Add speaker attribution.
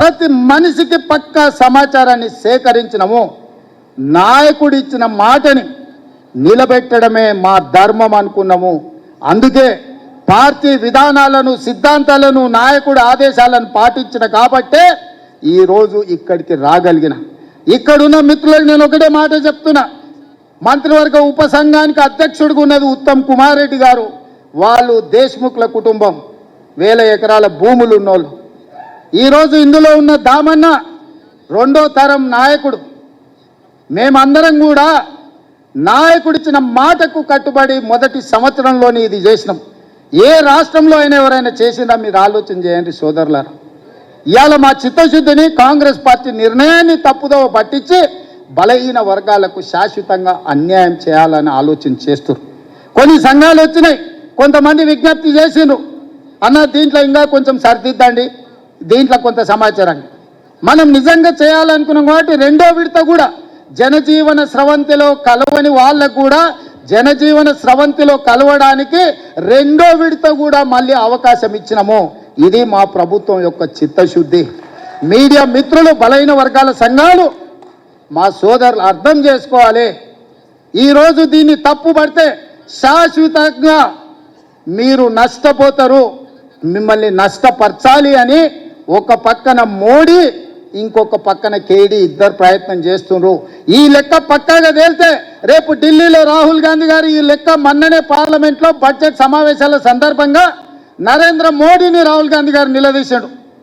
Speaker 1: ప్రతి మనిషికి పక్కా సమాచారాన్ని సేకరించినము. నాయకుడు ఇచ్చిన మాటని నిలబెట్టడమే మా ధర్మం అనుకున్నాము. అందుకే పార్టీ విధానాలను, సిద్ధాంతాలను, నాయకుడి ఆదేశాలను పాటించిన కాబట్టే ఈరోజు ఇక్కడికి రాగలిగిన. ఇక్కడున్న మిత్రులకు నేను ఒకటే మాట చెప్తున్నా. మంత్రివర్గ ఉపసంఘానికి అధ్యక్షుడిగా ఉన్నది ఉత్తమ్ కుమార్ రెడ్డి గారు. వాళ్ళు దేశ్ముఖ్ల కుటుంబం, 1000 ఎకరాల భూములు ఉన్నోళ్ళు. ఈరోజు ఇందులో ఉన్న దామన్న రెండో తరం నాయకుడు. మేమందరం కూడా నాయకుడిచ్చిన మాటకు కట్టుబడి మొదటి సంవత్సరంలోనే ఇది చేసినాం. ఏ రాష్ట్రంలో అయినా ఎవరైనా చేసిందా మీరు ఆలోచన చేయండి సోదరులారా. ఇవాళ మా చిత్తశుద్ధిని కాంగ్రెస్ పార్టీ నిర్ణయాన్ని తప్పుదోవ పట్టించి బలహీన వర్గాలకు శాశ్వతంగా అన్యాయం చేయాలని ఆలోచన చేస్తారు. కొన్ని సంఘాలు వచ్చినాయి, కొంతమంది విజ్ఞప్తి చేసిండ్రు, అన్న దీంట్లో ఇంకా కొంచెం సరిదిద్దండి, దీంట్లో కొంత సమాచారాన్ని మనం నిజంగా చేయాలనుకున్నాం. కాబట్టి రెండో విడత కూడా జనజీవన స్రవంతిలో కలవని వాళ్ళకు కూడా జనజీవన స్రవంతిలో కలవడానికి రెండో విడత కూడా మళ్ళీ అవకాశం ఇచ్చినాము. ఇది మా ప్రభుత్వం యొక్క చిత్తశుద్ధి. మీడియా మిత్రులు, బలహీన వర్గాల సంఘాలు, మా సోదరులు అర్థం చేసుకోవాలి. ఈరోజు దీన్ని తప్పుపడితే శాశ్వతంగా మీరు నష్టపోతారు. మిమ్మల్ని నష్టపరచాలి అని ఒక పక్కన మోడీ, ఇంకొక పక్కన కేడీ ఇద్దరు ప్రయత్నం చేస్తున్నారు. ఈ లెక్క పక్కాగా తేలితే రేపు ఢిల్లీలో రాహుల్ గాంధీ గారు ఈ లెక్క మొన్ననే పార్లమెంట్లో బడ్జెట్ సమావేశాల సందర్భంగా నరేంద్ర మోడీని రాహుల్ గాంధీ గారు నిలదీశాడు.